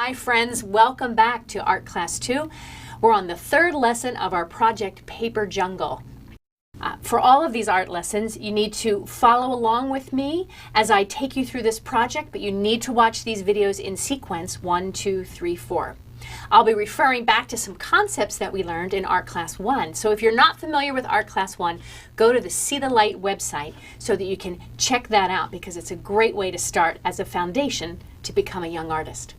Hi friends, welcome back to Art Class 2. We're on the third lesson of our project Paper Jungle. For all of these art lessons, you need to follow along with me as I take you through this project, but you need to watch these videos in sequence 1, 2, 3, 4. I'll be referring back to some concepts that we learned in Art Class 1. So if you're not familiar with Art Class 1, go to the See the Light website so that you can check that out, because it's a great way to start as a foundation to become a young artist.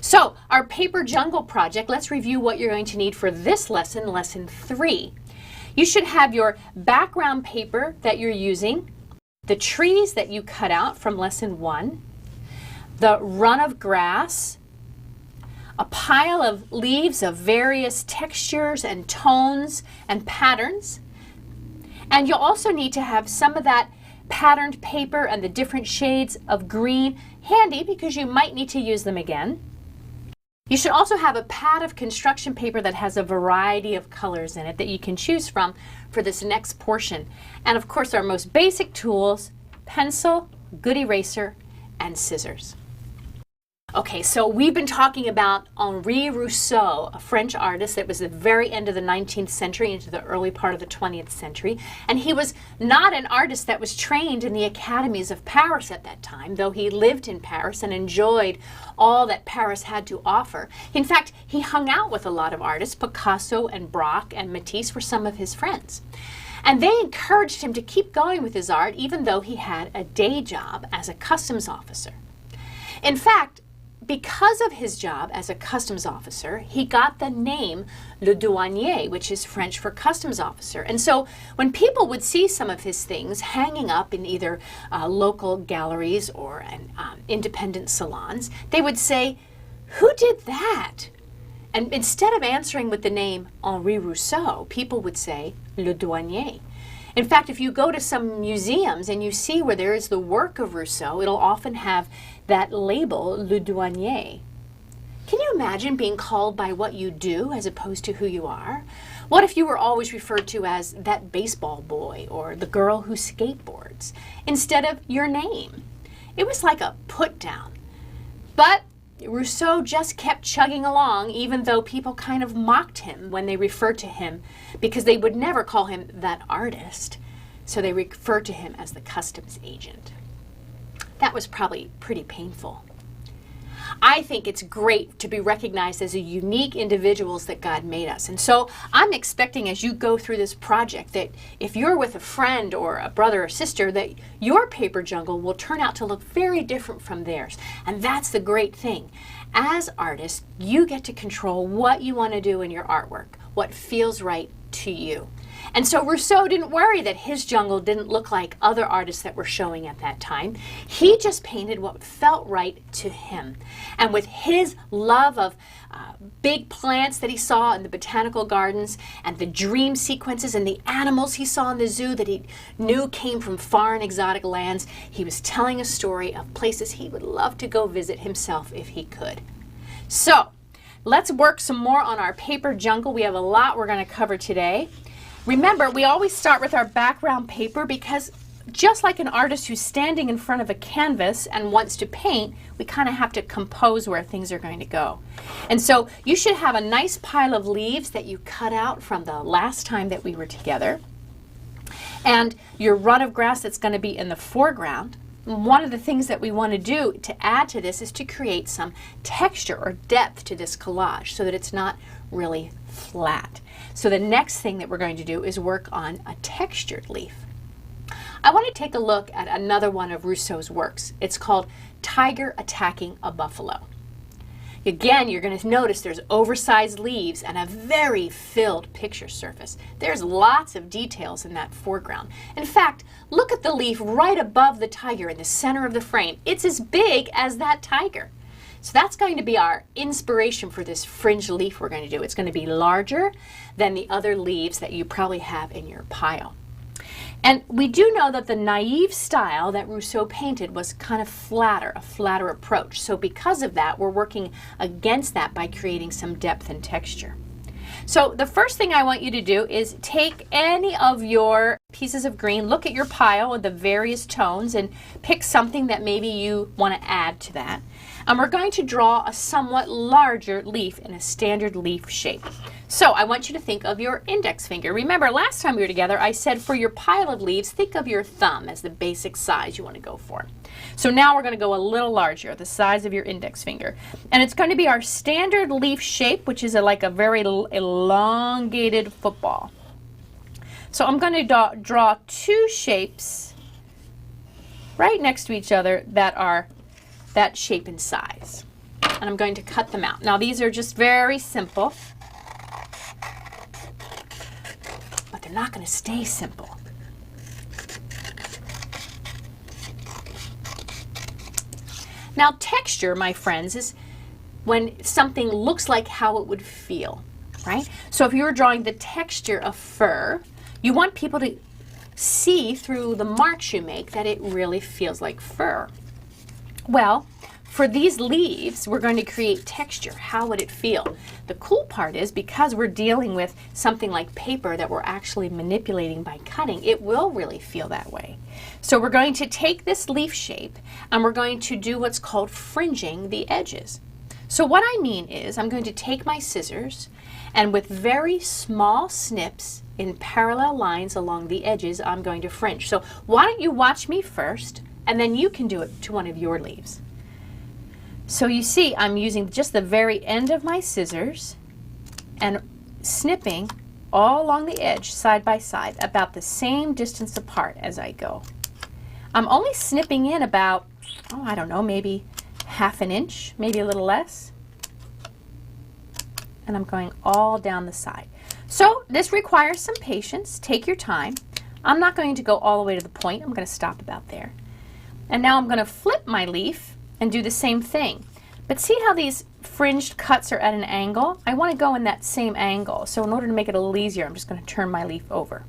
So our Paper Jungle project, let's review what you're going to need for this lesson, lesson 3. You should have your background paper that you're using, the trees that you cut out from lesson 1, the run of grass, a pile of leaves of various textures and tones and patterns. And you'll also need to have some of that patterned paper and the different shades of green handy, because you might need to use them again. You should also have a pad of construction paper that has a variety of colors in it that you can choose from for this next portion. And of course, our most basic tools: pencil, good eraser, and scissors. Okay, so we've been talking about Henri Rousseau, a French artist that was the very end of the 19th century into the early part of the 20th century. And he was not an artist that was trained in the academies of Paris at that time, though he lived in Paris and enjoyed all that Paris had to offer. In fact, he hung out with a lot of artists. Picasso and Braque and Matisse were some of his friends. And they encouraged him to keep going with his art, even though he had a day job as a customs officer. In fact, because of his job as a customs officer, he got the name Le Douanier, which is French for customs officer. And so when people would see some of his things hanging up in either local galleries or independent salons, they would say, "Who did that?" And instead of answering with the name Henri Rousseau, people would say Le Douanier. In fact, if you go to some museums and you see where there is the work of Rousseau, it'll often have that label, Le Douanier. Can you imagine being called by what you do as opposed to who you are? What if you were always referred to as that baseball boy or the girl who skateboards instead of your name? It was like a put down. But Rousseau just kept chugging along, even though people kind of mocked him when they referred to him, because they would never call him that artist. So they referred to him as the customs agent. That was probably pretty painful. I think it's great to be recognized as a unique individuals that God made us. And so I'm expecting, as you go through this project, that if you're with a friend or a brother or sister, that your paper jungle will turn out to look very different from theirs. And that's the great thing. As artists, you get to control what you want to do in your artwork, what feels right to you. And so Rousseau didn't worry that his jungle didn't look like other artists that were showing at that time. He just painted what felt right to him. And with his love of big plants that he saw in the botanical gardens, and the dream sequences and the animals he saw in the zoo that he knew came from far and exotic lands, he was telling a story of places he would love to go visit himself if he could. So let's work some more on our paper jungle. We have a lot we're going to cover today. Remember, we always start with our background paper, because just like an artist who's standing in front of a canvas and wants to paint, we kind of have to compose where things are going to go. And so you should have a nice pile of leaves that you cut out from the last time that we were together, and your run of grass that's going to be in the foreground. One of the things that we want to do to add to this is to create some texture or depth to this collage so that it's not really flat. So the next thing that we're going to do is work on a textured leaf. I want to take a look at another one of Rousseau's works. It's called Tiger Attacking a Buffalo. Again, you're going to notice there's oversized leaves and a very filled picture surface. There's lots of details in that foreground. In fact, look at the leaf right above the tiger in the center of the frame. It's as big as that tiger. So that's going to be our inspiration for this fringe leaf we're going to do. It's going to be larger than the other leaves that you probably have in your pile. And we do know that the naive style that Rousseau painted was kind of flatter, a flatter approach. So because of that, we're working against that by creating some depth and texture. So the first thing I want you to do is take any of your pieces of green, look at your pile with the various tones, and pick something that maybe you want to add to that. And we're going to draw a somewhat larger leaf in a standard leaf shape. So I want you to think of your index finger. Remember, last time we were together, I said for your pile of leaves, think of your thumb as the basic size you want to go for. So now we're going to go a little larger, the size of your index finger. And it's going to be our standard leaf shape, which is like a very elongated football. So I'm going to draw two shapes right next to each other that are that shape and size. And I'm going to cut them out. Now these are just very simple, but they're not going to stay simple. Now texture, my friends, is when something looks like how it would feel, right? So if you were drawing the texture of fur, you want people to see through the marks you make that it really feels like fur. Well, for these leaves, we're going to create texture. How would it feel? The cool part is because we're dealing with something like paper that we're actually manipulating by cutting, it will really feel that way. So we're going to take this leaf shape and we're going to do what's called fringing the edges. So what I mean is I'm going to take my scissors and with very small snips in parallel lines along the edges, I'm going to fringe. So why don't you watch me first and then you can do it to one of your leaves. So you see I'm using just the very end of my scissors and snipping all along the edge side by side about the same distance apart as I go. I'm only snipping in about, oh, I don't know, maybe ½ an inch, maybe a little less. And I'm going all down the side. So this requires some patience. Take your time. I'm not going to go all the way to the point. I'm going to stop about there. And now I'm going to flip my leaf and do the same thing. But see how these fringed cuts are at an angle? I want to go in that same angle. So in order to make it a little easier, I'm just going to turn my leaf over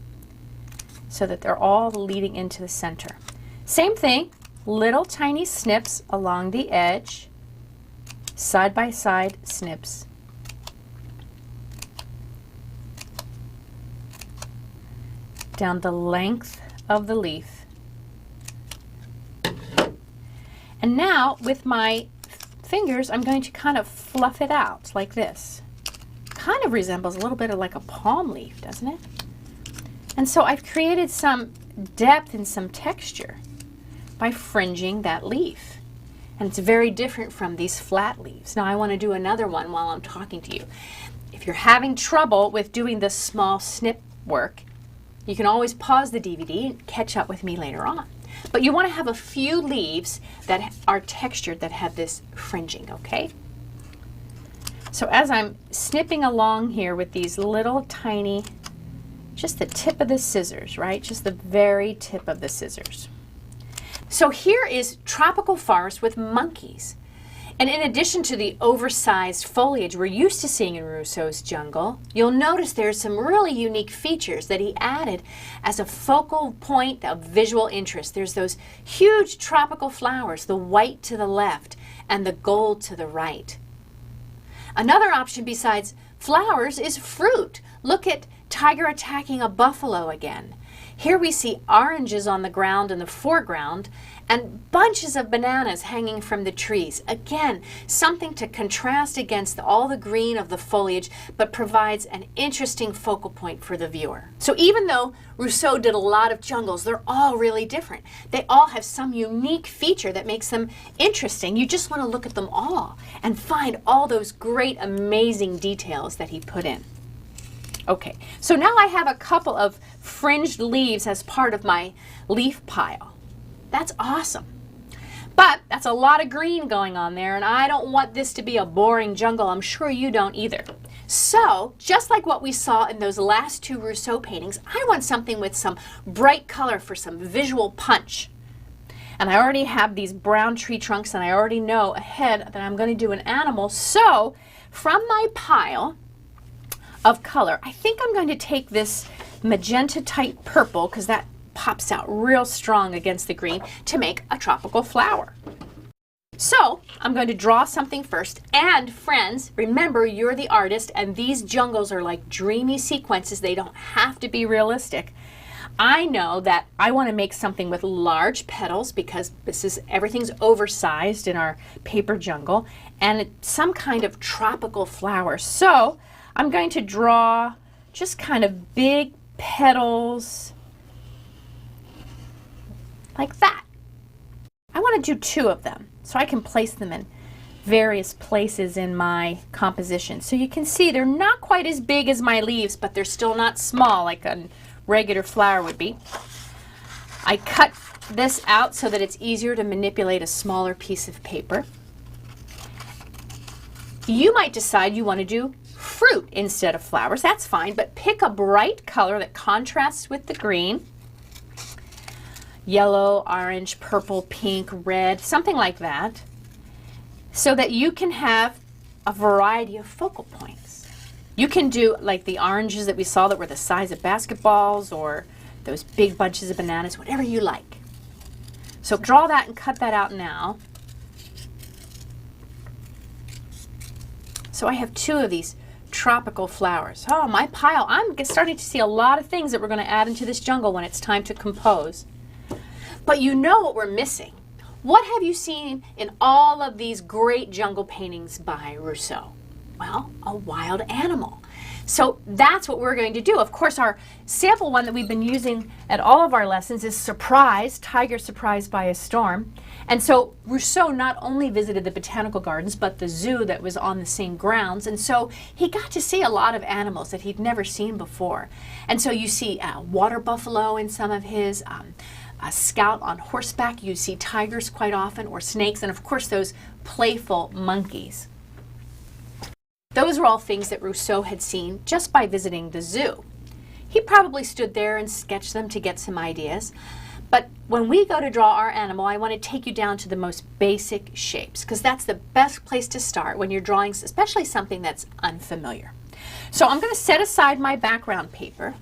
so that they're all leading into the center. Same thing, little tiny snips along the edge, side by side snips. Down the length of the leaf. And now with my fingers, I'm going to kind of fluff it out like this. Kind of resembles a little bit of like a palm leaf, doesn't it? And so I've created some depth and some texture by fringing that leaf. And it's very different from these flat leaves. Now I want to do another one while I'm talking to you. If you're having trouble with doing the small snip work, you can always pause the DVD and catch up with me later on. But you want to have a few leaves that are textured that have this fringing, okay? So as I'm snipping along here with these little tiny, just the tip of the scissors, right? Just the very tip of the scissors. So here is tropical forest with monkeys. And in addition to the oversized foliage we're used to seeing in Rousseau's jungle, you'll notice there's some really unique features that he added as a focal point of visual interest. There's those huge tropical flowers, the white to the left and the gold to the right. Another option besides flowers is fruit. Look at tiger attacking a buffalo again. Here we see oranges on the ground in the foreground and bunches of bananas hanging from the trees. Again, something to contrast against all the green of the foliage, but provides an interesting focal point for the viewer. So even though Rousseau did a lot of jungles, they're all really different. They all have some unique feature that makes them interesting. You just want to look at them all and find all those great, amazing details that he put in. Okay, so now I have a couple of fringed leaves as part of my leaf pile. That's awesome. But that's a lot of green going on there, and I don't want this to be a boring jungle. I'm sure you don't either. So, just like what we saw in those last two Rousseau paintings, I want something with some bright color for some visual punch. And I already have these brown tree trunks, and I already know ahead that I'm going to do an animal. So, from my pile of color, I think I'm going to take this magenta type purple, because that pops out real strong against the green, to make a tropical flower. So I'm going to draw something first, and friends, remember you're the artist and these jungles are like dreamy sequences. They don't have to be realistic. I know that I want to make something with large petals because everything's oversized in our paper jungle, and it's some kind of tropical flower. So I'm going to draw just kind of big petals like that. I want to do 2 of them so I can place them in various places in my composition. So you can see they're not quite as big as my leaves, but they're still not small like a regular flower would be. I cut this out so that it's easier to manipulate a smaller piece of paper. You might decide you want to do fruit instead of flowers. That's fine, but pick a bright color that contrasts with the green. Yellow, orange, purple, pink, red, something like that, so that you can have a variety of focal points. You can do like the oranges that we saw that were the size of basketballs, or those big bunches of bananas, whatever you like. So draw that and cut that out now. So I have 2 of these tropical flowers. Oh, my pile. I'm starting to see a lot of things that we're going to add into this jungle when it's time to compose. But you know what we're missing. What have you seen in all of these great jungle paintings by Rousseau? Well, a wild animal. So that's what we're going to do. Of course, our sample one that we've been using at all of our lessons is Surprise, Tiger Surprised by a Storm. And so Rousseau not only visited the botanical gardens, but the zoo that was on the same grounds. And so he got to see a lot of animals that he'd never seen before. And so you see water buffalo in some of his, a scout on horseback. You see tigers quite often, or snakes, and of course those playful monkeys. Those were all things that Rousseau had seen just by visiting the zoo. He probably stood there and sketched them to get some ideas. But when we go to draw our animal, I want to take you down to the most basic shapes, because that's the best place to start when you're drawing, especially something that's unfamiliar. So I'm going to set aside my background paper,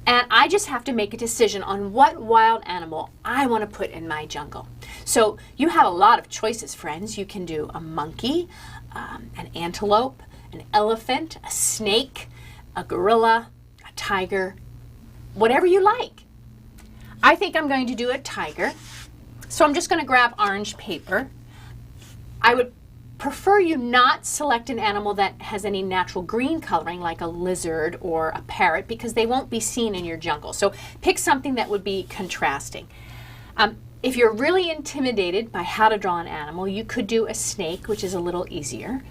and I just have to make a decision on what wild animal I want to put in my jungle. So you have a lot of choices, friends. You can do a monkey, an antelope, an elephant, a snake, a gorilla, a tiger, whatever you like. I think I'm going to do a tiger. So I'm just going to grab orange paper. I would prefer you not select an animal that has any natural green coloring, like a lizard or a parrot, because they won't be seen in your jungle. So pick something that would be contrasting. If you're really intimidated by how to draw an animal, you could do a snake, which is a little easier.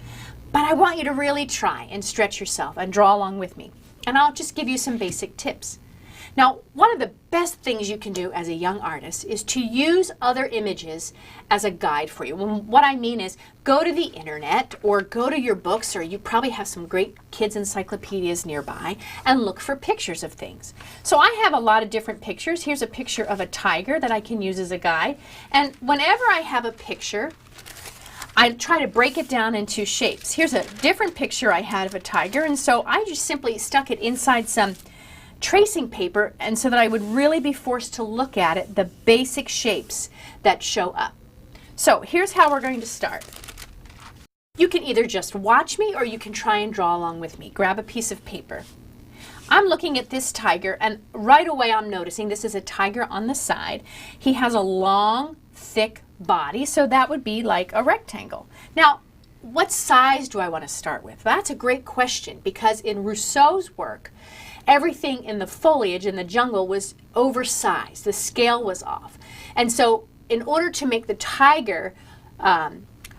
But I want you to really try and stretch yourself and draw along with me. And I'll just give you some basic tips. Now, one of the best things you can do as a young artist is to use other images as a guide for you. What I mean is, go to the internet or go to your books, or you probably have some great kids' encyclopedias nearby, and look for pictures of things. So I have a lot of different pictures. Here's a picture of a tiger that I can use as a guide. And whenever I have a picture, I try to break it down into shapes. Here's a different picture I had of a tiger, and so I just simply stuck it inside some tracing paper, and so that I would really be forced to look at it, the basic shapes that show up. So here's how we're going to start. You can either just watch me, or you can try and draw along with me. Grab a piece of paper. I'm looking at this tiger, and right away I'm noticing this is a tiger on the side. He has a long, thick body, so that would be like a rectangle. Now, what size do I want to start with? That's a great question, because in Rousseau's work, everything in the foliage in the jungle was oversized. The scale was off. And so in order to make the tiger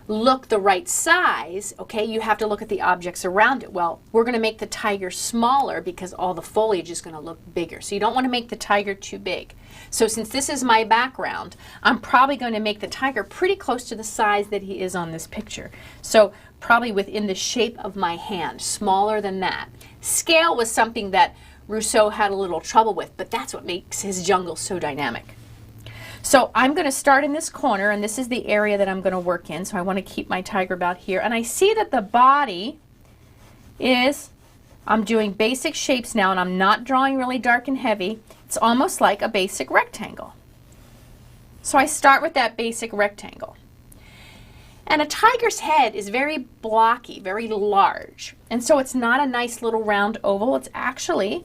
look the right size, okay, you have to look at the objects around it. Well, we're going to make the tiger smaller because all the foliage is going to look bigger. So you don't want to make the tiger too big. So since this is my background, I'm probably going to make the tiger pretty close to the size that he is on this picture. So probably within the shape of my hand, smaller than that. Scale was something that Rousseau had a little trouble with, but that's what makes his jungle so dynamic. So I'm going to start in this corner, and this is the area that I'm going to work in. So I want to keep my tiger about here. And I see that the body is, I'm doing basic shapes now, and I'm not drawing really dark and heavy. It's almost like a basic rectangle. So I start with that basic rectangle. And a tiger's head is very blocky, very large. And so it's not a nice little round oval. It's actually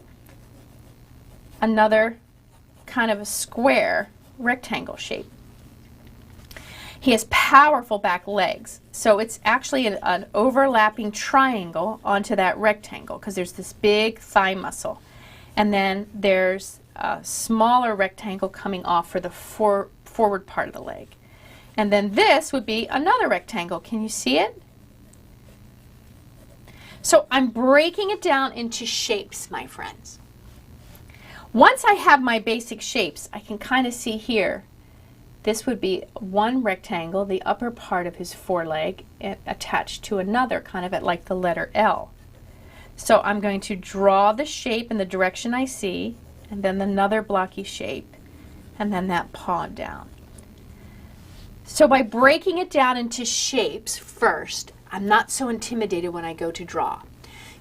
another kind of a square rectangle shape. He has powerful back legs, so it's actually an overlapping triangle onto that rectangle because there's this big thigh muscle. And then there's a smaller rectangle coming off for the forward part of the leg. And then this would be another rectangle. Can you see it? So I'm breaking it down into shapes, my friends. Once I have my basic shapes, I can kind of see here, this would be one rectangle, the upper part of his foreleg, attached to another, kind of at like the letter L. So I'm going to draw the shape in the direction I see, and then another blocky shape, and then that paw down. So by breaking it down into shapes first, I'm not so intimidated when I go to draw.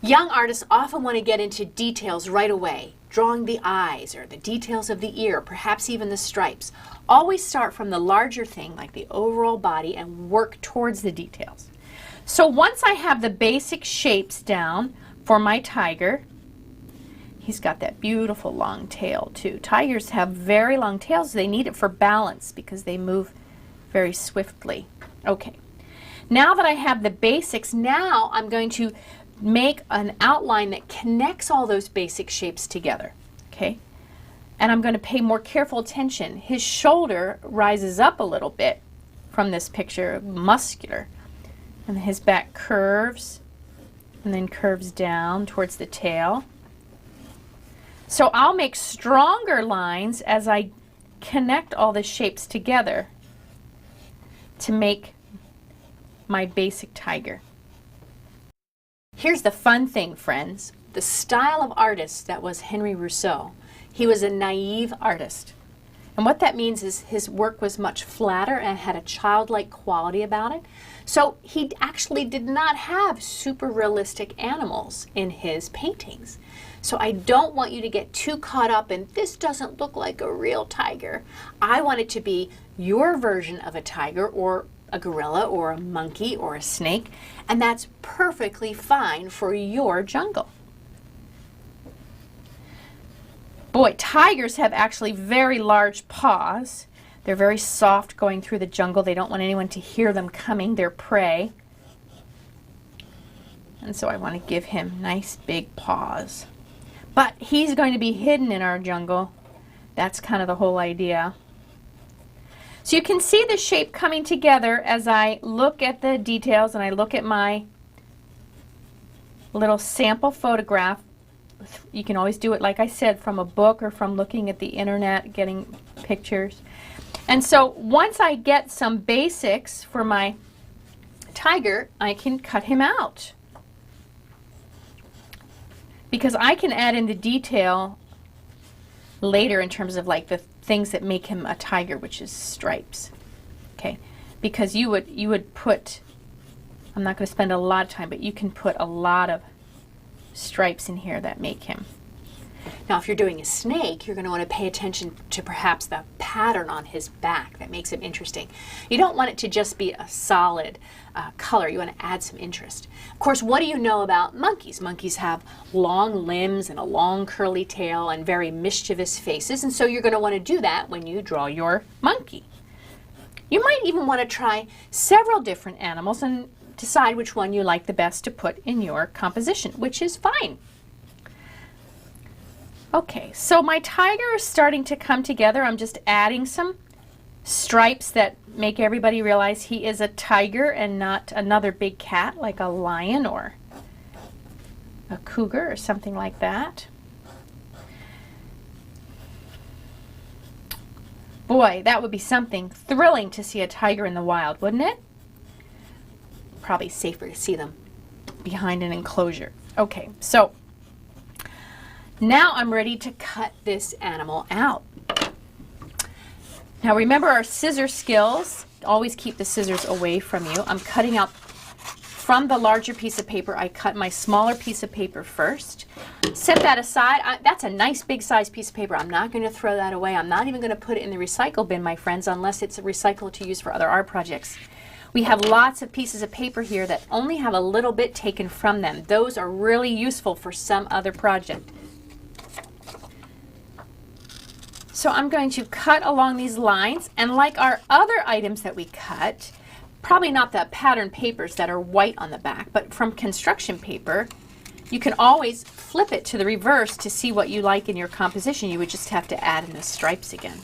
Young artists often want to get into details right away, drawing the eyes or the details of the ear, perhaps even the stripes. Always start from the larger thing, like the overall body, and work towards the details. So once I have the basic shapes down for my tiger, he's got that beautiful long tail too. Tigers have very long tails. They need it for balance because they move very swiftly. Okay, now that I have the basics, now I'm going to make an outline that connects all those basic shapes together. Okay, and I'm going to pay more careful attention. His shoulder rises up a little bit from this picture, muscular, and his back curves and then curves down towards the tail. So I'll make stronger lines as I connect all the shapes together to make my basic tiger. Here's the fun thing, friends. The style of artist that was Henry Rousseau, he was a naive artist. And what that means is his work was much flatter and had a childlike quality about it. So he actually did not have super realistic animals in his paintings. So I don't want you to get too caught up in this doesn't look like a real tiger. I want it to be your version of a tiger or a gorilla or a monkey or a snake, and that's perfectly fine for your jungle. Boy, tigers have actually very large paws. They're very soft going through the jungle. They don't want anyone to hear them coming, their prey. And so I want to give him nice big paws. But he's going to be hidden in our jungle. That's kind of the whole idea. So you can see the shape coming together as I look at the details and I look at my little sample photograph. You can always do it, like I said, from a book or from looking at the internet, getting pictures. And so once I get some basics for my tiger, I can cut him out. Because I can add in the detail later in terms of like the things that make him a tiger, which is stripes. Okay, because you would put, I'm not going to spend a lot of time, but you can put a lot of stripes in here that make him. Now if you're doing a snake, you're going to want to pay attention to perhaps the pattern on his back that makes him interesting. You don't want it to just be a solid color. You want to add some interest. Of course, what do you know about monkeys? Monkeys have long limbs and a long curly tail and very mischievous faces, and so you're going to want to do that when you draw your monkey. You might even want to try several different animals and decide which one you like the best to put in your composition, which is fine. Okay, so my tiger is starting to come together. I'm just adding some stripes that make everybody realize he is a tiger and not another big cat like a lion or a cougar or something like that. Boy, that would be something thrilling to see a tiger in the wild, wouldn't it? Probably safer to see them behind an enclosure. Okay, so now I'm ready to cut this animal out. Now remember our scissor skills. Always keep the scissors away from you. I'm cutting out from the larger piece of paper. I cut my smaller piece of paper first. Set that aside. That's a nice big size piece of paper. I'm not going to throw that away. I'm not even going to put it in the recycle bin, my friends, unless it's a recycle to use for other art projects. We have lots of pieces of paper here that only have a little bit taken from them. Those are really useful for some other project. So I'm going to cut along these lines, and like our other items that we cut, probably not the pattern papers that are white on the back, but from construction paper, you can always flip it to the reverse to see what you like in your composition. You would just have to add in the stripes again.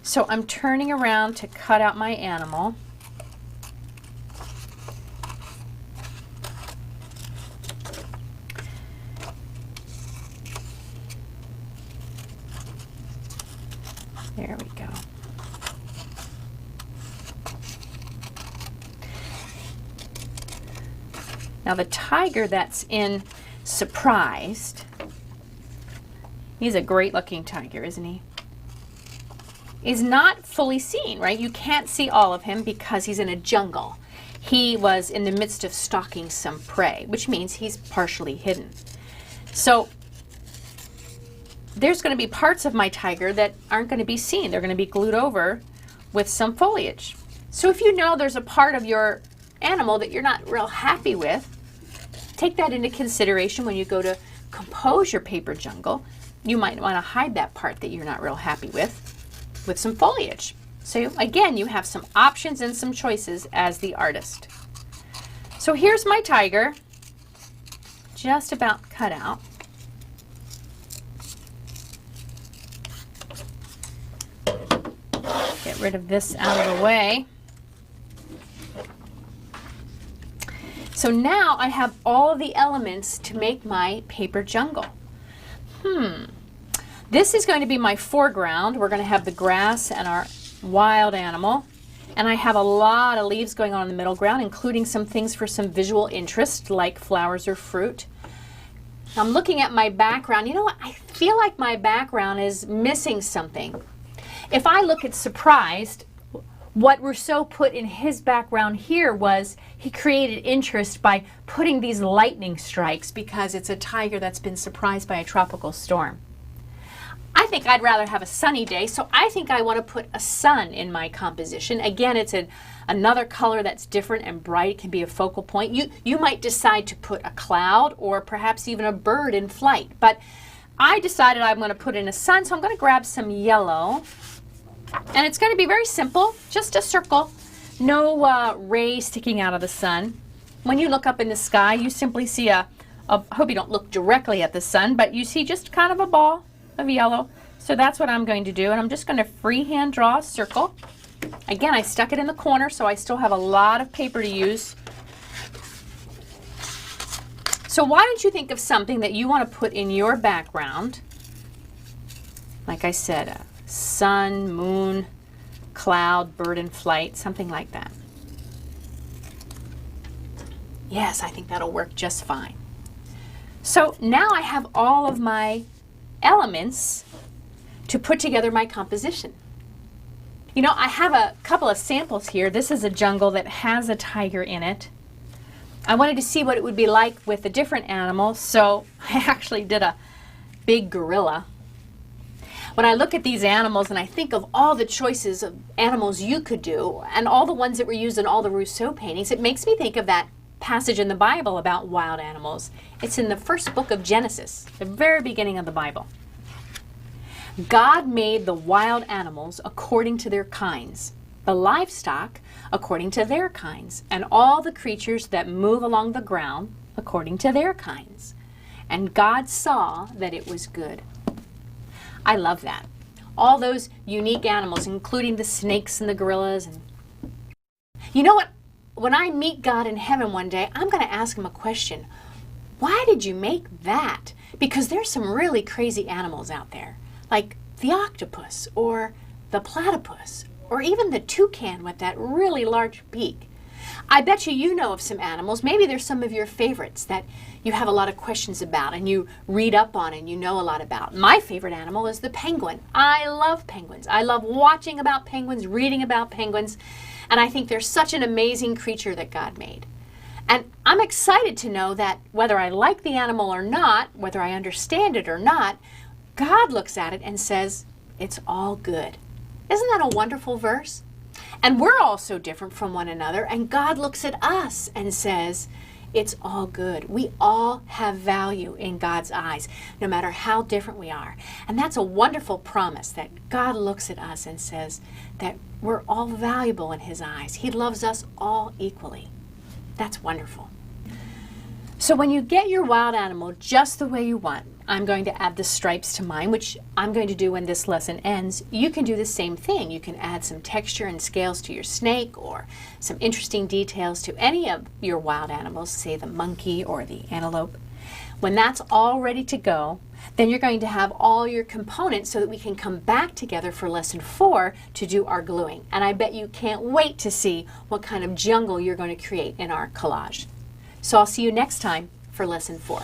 So I'm turning around to cut out my animal. There we go. Now the tiger that's in Surprised, he's a great looking tiger, isn't he? Is not fully seen, right? You can't see all of him because he's in a jungle. He was in the midst of stalking some prey, which means he's partially hidden. So there's going to be parts of my tiger that aren't going to be seen. They're going to be glued over with some foliage. So if you know there's a part of your animal that you're not real happy with, take that into consideration when you go to compose your paper jungle. You might want to hide that part that you're not real happy with some foliage. So again, you have some options and some choices as the artist. So here's my tiger, just about cut out. Get rid of this out of the way. So now I have all of the elements to make my paper jungle. This is going to be my foreground. We're going to have the grass and our wild animal. And I have a lot of leaves going on in the middle ground, including some things for some visual interest, like flowers or fruit. I'm looking at my background. You know what? I feel like my background is missing something. If I look at Surprised, what Rousseau put in his background here was he created interest by putting these lightning strikes because it's a tiger that's been surprised by a tropical storm. I think I'd rather have a sunny day, so I think I want to put a sun in my composition. Again, it's another color that's different and bright. It can be a focal point. You might decide to put a cloud or perhaps even a bird in flight, but I decided I'm going to put in a sun, so I'm going to grab some yellow. And it's going to be very simple, just a circle, no rays sticking out of the sun. When you look up in the sky, you simply see I hope you don't look directly at the sun, but you see just kind of a ball of yellow. So that's what I'm going to do, and I'm just going to freehand draw a circle. Again, I stuck it in the corner, so I still have a lot of paper to use. So why don't you think of something that you want to put in your background? Like I said, sun, moon, cloud, bird in flight, something like that. Yes, I think that'll work just fine. So now I have all of my elements to put together my composition. You know, I have a couple of samples here. This is a jungle that has a tiger in it. I wanted to see what it would be like with a different animal, so I actually did a big gorilla. When I look at these animals and I think of all the choices of animals you could do and all the ones that were used in all the Rousseau paintings, it makes me think of that passage in the Bible about wild animals. It's in the first book of Genesis, the very beginning of the Bible. God made the wild animals according to their kinds, the livestock according to their kinds, and all the creatures that move along the ground according to their kinds. And God saw that it was good. I love that. All those unique animals, including the snakes and the gorillas. And you know what? When I meet God in heaven one day, I'm going to ask him a question. Why did you make that? Because there's some really crazy animals out there, like the octopus or the platypus or even the toucan with that really large beak. I bet you know of some animals. Maybe there's some of your favorites that you have a lot of questions about and you read up on and you know a lot about. My favorite animal is the penguin. I love penguins. I love watching about penguins, reading about penguins, and I think they're such an amazing creature that God made. And I'm excited to know that whether I like the animal or not, whether I understand it or not, God looks at it and says, it's all good. Isn't that a wonderful verse? And we're all so different from one another, and God looks at us and says, It's all good. We all have value in God's eyes, no matter how different we are. And that's a wonderful promise that God looks at us and says that we're all valuable in His eyes. He loves us all equally. That's wonderful. So when you get your wild animal just the way you want, I'm going to add the stripes to mine, which I'm going to do when this lesson ends. You can do the same thing. You can add some texture and scales to your snake or some interesting details to any of your wild animals, say the monkey or the antelope. When that's all ready to go, then you're going to have all your components so that we can come back together for lesson 4 to do our gluing. And I bet you can't wait to see what kind of jungle you're going to create in our collage. So I'll see you next time for lesson 4.